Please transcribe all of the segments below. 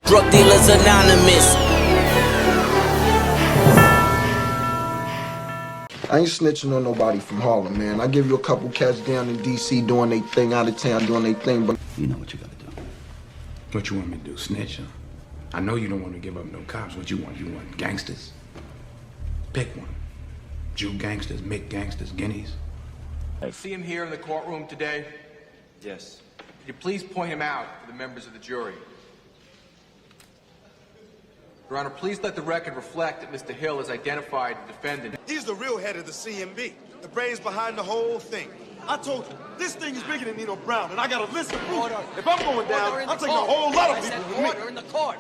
Drug Dealers Anonymous. I ain't snitching on nobody from Harlem, man. I give you a couple cats down in D.C. doing their thing, out of town doing their thing, but... You know what you gotta do. What you want me to do, snitch? Huh? I know you don't want to give up no cops. What you want? You want gangsters? Pick one. Jew gangsters, Mick gangsters, guineas. You see him here in the courtroom today? Yes. Could you please point him out to the members of the jury? Your Honor, please let the record reflect that Mr. Hill has identified the defendant. He's the real head of the CMB, the brains behind the whole thing. I told you, this thing is bigger than Nino Brown, and I got a list of proof. If I'm going down, I'm taking a whole lot of people with me. Order in the court.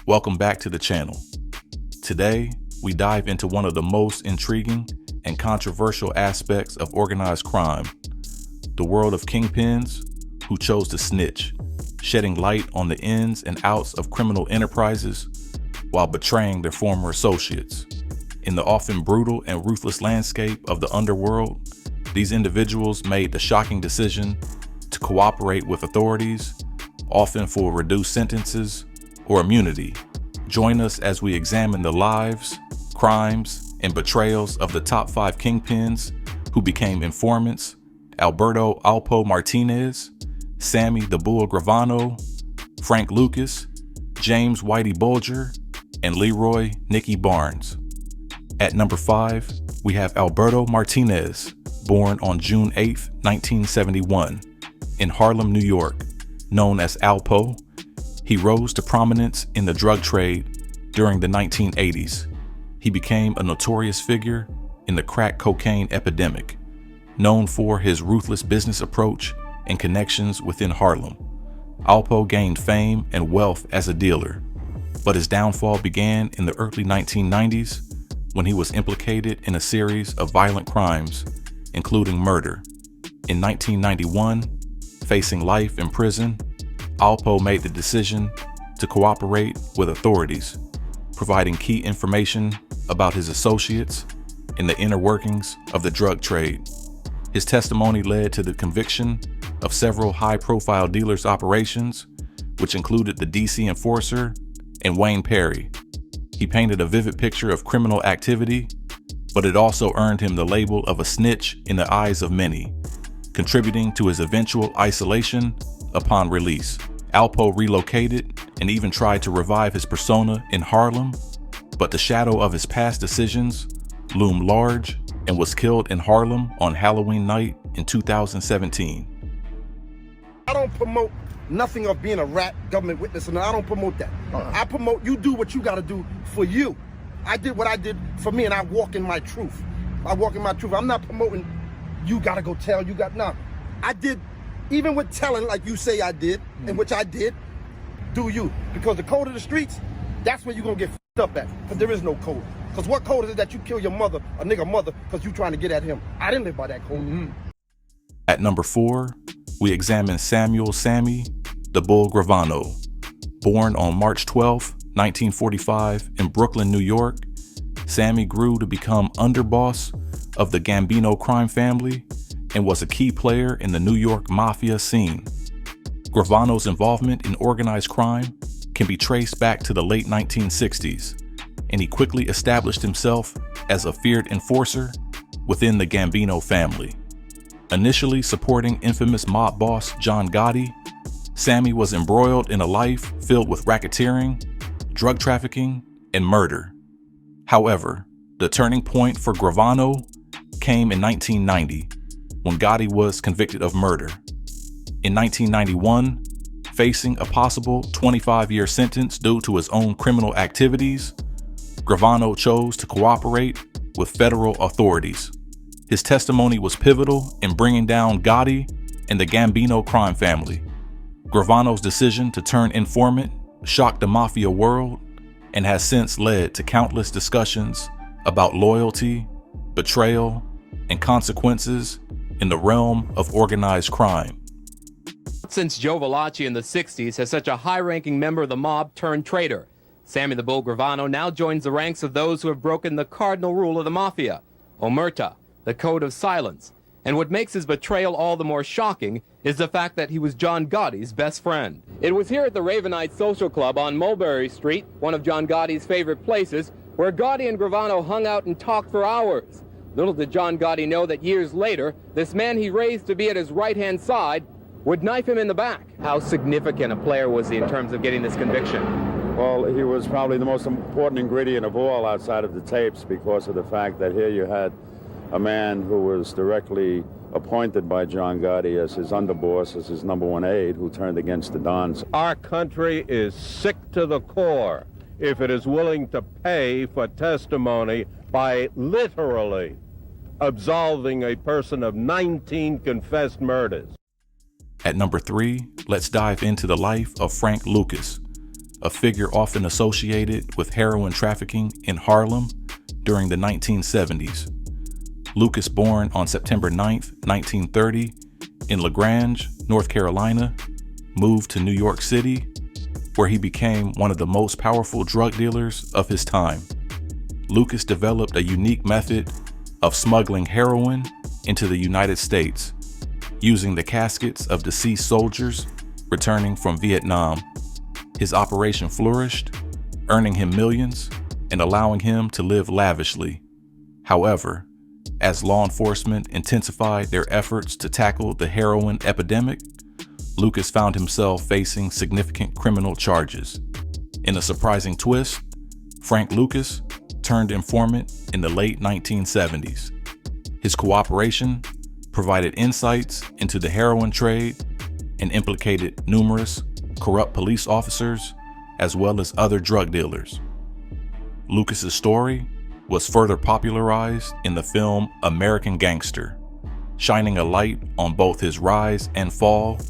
Welcome back to the channel. Today, we dive into one of the most intriguing and controversial aspects of organized crime, the world of kingpins who chose to snitch, shedding light on the ins and outs of criminal enterprises while betraying their former associates. In the often brutal and ruthless landscape of the underworld, these individuals made the shocking decision to cooperate with authorities, often for reduced sentences or immunity. Join us as we examine the lives, crimes, and betrayals of the top 5 kingpins who became informants: Alberto Alpo Martinez, Sammy the Bull Gravano, Frank Lucas, James Whitey Bulger, and Leroy Nicky Barnes. At number 5, we have Alberto Martinez, born on June 8, 1971, in Harlem, New York. Known as Alpo, he rose to prominence in the drug trade during the 1980s. He became a notorious figure in the crack cocaine epidemic, known for his ruthless business approach and connections within Harlem. Alpo gained fame and wealth as a dealer, but his downfall began in the early 1990s when he was implicated in a series of violent crimes, including murder. In 1991, facing life in prison, Alpo made the decision to cooperate with authorities, providing key information about his associates in the inner workings of the drug trade. His testimony led to the conviction of several high-profile dealers' operations, which included the DC Enforcer and Wayne Perry. He painted a vivid picture of criminal activity, but it also earned him the label of a snitch in the eyes of many, contributing to his eventual isolation upon release. Alpo relocated and even tried to revive his persona in Harlem, but the shadow of his past decisions loomed large and was killed in Harlem on Halloween night in 2017. I don't promote nothing of being a rat, government witness, and I don't promote that. I promote you do what you got to do for you. I did what I did for me, and I walk in my truth. I walk in my truth. I'm not promoting you got to go tell, you got, nah. I did, even with telling like you say I did, and which I did, do you. Because the code of the streets, that's where you're going to get f***ed up at, because there is no code. Because what code is it that you kill your mother, a nigga mother, because you trying to get at him? I didn't live by that code. At number 4, we examine Samuel Sammy the Bull Gravano. Born on March 12, 1945 in Brooklyn, New York, Sammy grew to become underboss of the Gambino crime family and was a key player in the New York mafia scene. Gravano's involvement in organized crime can be traced back to the late 1960s, and he quickly established himself as a feared enforcer within the Gambino family. Initially supporting infamous mob boss John Gotti, Sammy was embroiled in a life filled with racketeering, drug trafficking, and murder. However, the turning point for Gravano came in 1990, when Gotti was convicted of murder. In 1991, facing a possible 25-year sentence due to his own criminal activities, Gravano chose to cooperate with federal authorities. His testimony was pivotal in bringing down Gotti and the Gambino crime family. Gravano's decision to turn informant shocked the mafia world and has since led to countless discussions about loyalty, betrayal, and consequences in the realm of organized crime. Since Joe Valachi in the 60s has such a high-ranking member of the mob turned traitor, Sammy the Bull Gravano now joins the ranks of those who have broken the cardinal rule of the mafia, omerta, the code of silence. And what makes his betrayal all the more shocking is the fact that he was John Gotti's best friend. It was here at the Ravenite Social Club on Mulberry Street, one of John Gotti's favorite places, where Gotti and Gravano hung out and talked for hours. Little did John Gotti know that years later, this man he raised to be at his right-hand side would knife him in the back. How significant a player was he in terms of getting this conviction? Well, he was probably the most important ingredient of all outside of the tapes, because of the fact that here you had a man who was directly appointed by John Gotti as his underboss, as his number one aide, who turned against the Dons. Our country is sick to the core if it is willing to pay for testimony by literally absolving a person of 19 confessed murders. At number 3, let's dive into the life of Frank Lucas, a figure often associated with heroin trafficking in Harlem during the 1970s. Lucas, born on September 9, 1930, in LaGrange, North Carolina, moved to New York City, where he became one of the most powerful drug dealers of his time. Lucas developed a unique method of smuggling heroin into the United States, using the caskets of deceased soldiers returning from Vietnam. His operation flourished, earning him millions and allowing him to live lavishly. However, as law enforcement intensified their efforts to tackle the heroin epidemic, Lucas found himself facing significant criminal charges. In a surprising twist, Frank Lucas turned informant in the late 1970s. His cooperation provided insights into the heroin trade and implicated numerous corrupt police officers as well as other drug dealers. Lucas's story was further popularized in the film American Gangster, shining a light on both his rise and fall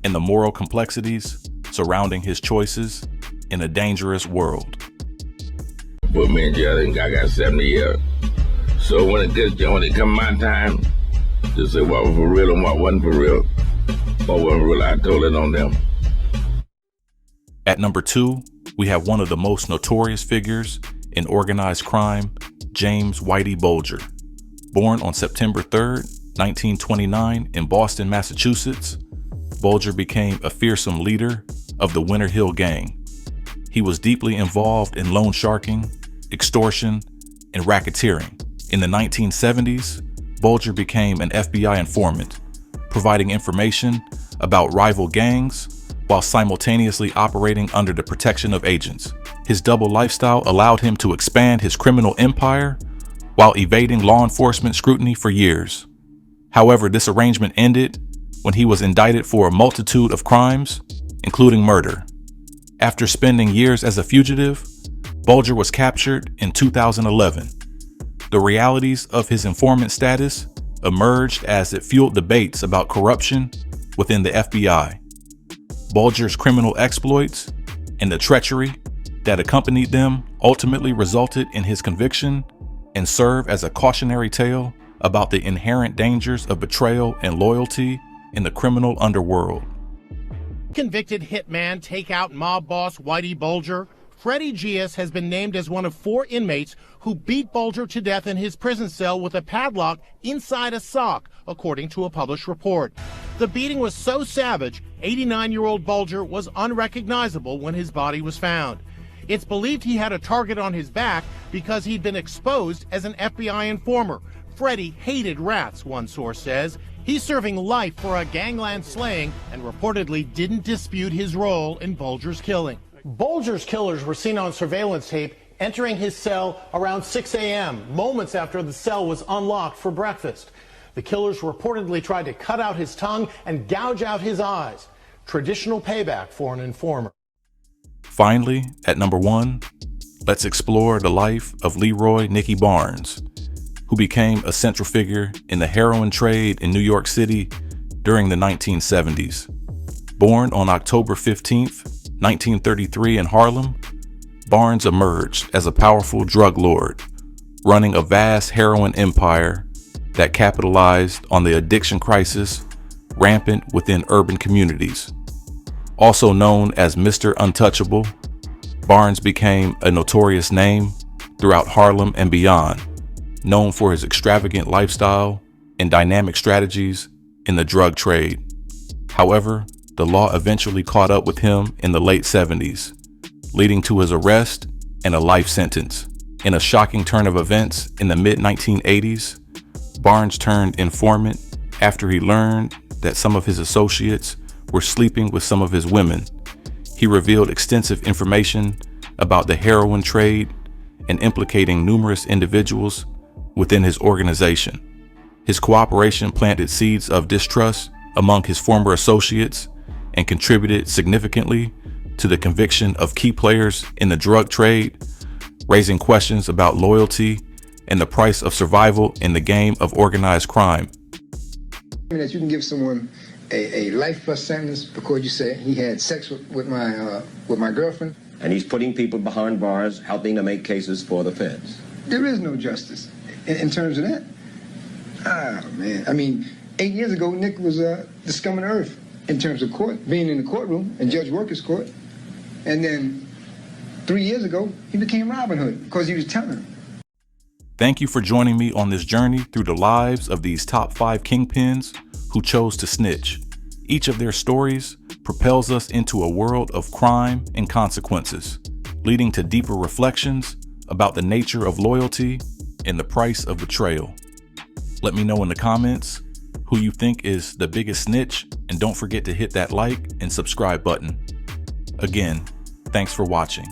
and the moral complexities surrounding his choices in a dangerous world. Put me in jail, and I got 70 years. So when it come my time, just say what was for real and what wasn't for real. What wasn't real, I told it on them. At number 2, we have one of the most notorious figures in organized crime, James Whitey Bulger. Born on September 3rd, 1929 in Boston, Massachusetts, Bulger became a fearsome leader of the Winter Hill Gang. He was deeply involved in loan sharking, extortion, and racketeering. In the 1970s, Bulger became an FBI informant, providing information about rival gangs while simultaneously operating under the protection of agents. His double lifestyle allowed him to expand his criminal empire while evading law enforcement scrutiny for years. However, this arrangement ended when he was indicted for a multitude of crimes, including murder. After spending years as a fugitive, Bulger was captured in 2011. The realities of his informant status emerged as it fueled debates about corruption within the FBI. Bulger's criminal exploits and the treachery that accompanied them ultimately resulted in his conviction and serve as a cautionary tale about the inherent dangers of betrayal and loyalty in the criminal underworld. Convicted hitman, takeout mob boss Whitey Bulger, Freddie Gias has been named as one of 4 inmates who beat Bulger to death in his prison cell with a padlock inside a sock, according to a published report. The beating was so savage, 89-year-old Bulger was unrecognizable when his body was found. It's believed he had a target on his back because he'd been exposed as an FBI informer. Freddie hated rats, one source says. He's serving life for a gangland slaying and reportedly didn't dispute his role in Bulger's killing. Bulger's killers were seen on surveillance tape entering his cell around 6 a.m., moments after the cell was unlocked for breakfast. The killers reportedly tried to cut out his tongue and gouge out his eyes. Traditional payback for an informer. Finally, at number 1, let's explore the life of Leroy "Nicky" Barnes, who became a central figure in the heroin trade in New York City during the 1970s. Born on October 15th, 1933 in Harlem, Barnes emerged as a powerful drug lord, running a vast heroin empire that capitalized on the addiction crisis rampant within urban communities. Also known as Mr. Untouchable, Barnes became a notorious name throughout Harlem and beyond, known for his extravagant lifestyle and dynamic strategies in the drug trade. However, the law eventually caught up with him in the late 70s, leading to his arrest and a life sentence. In a shocking turn of events in the mid-1980s, Barnes turned informant after he learned that some of his associates were sleeping with some of his women. He revealed extensive information about the heroin trade and implicating numerous individuals within his organization. His cooperation planted seeds of distrust among his former associates and contributed significantly to the conviction of key players in the drug trade, raising questions about loyalty and the price of survival in the game of organized crime. That you can give someone a life plus sentence because you say he had sex with my girlfriend. And he's putting people behind bars, helping to make cases for the feds. There is no justice in terms of that. Ah, man. I mean, 8 years ago, Nick was the scum of the earth in terms of court, being in the courtroom in Judge Worker's court. And then 3 years ago, he became Robin Hood because he was telling him. Thank you for joining me on this journey through the lives of these top 5 kingpins who chose to snitch. Each of their stories propels us into a world of crime and consequences, leading to deeper reflections about the nature of loyalty and the price of betrayal. Let me know in the comments who you think is the biggest snitch, and don't forget to hit that like and subscribe button. Again, thanks for watching.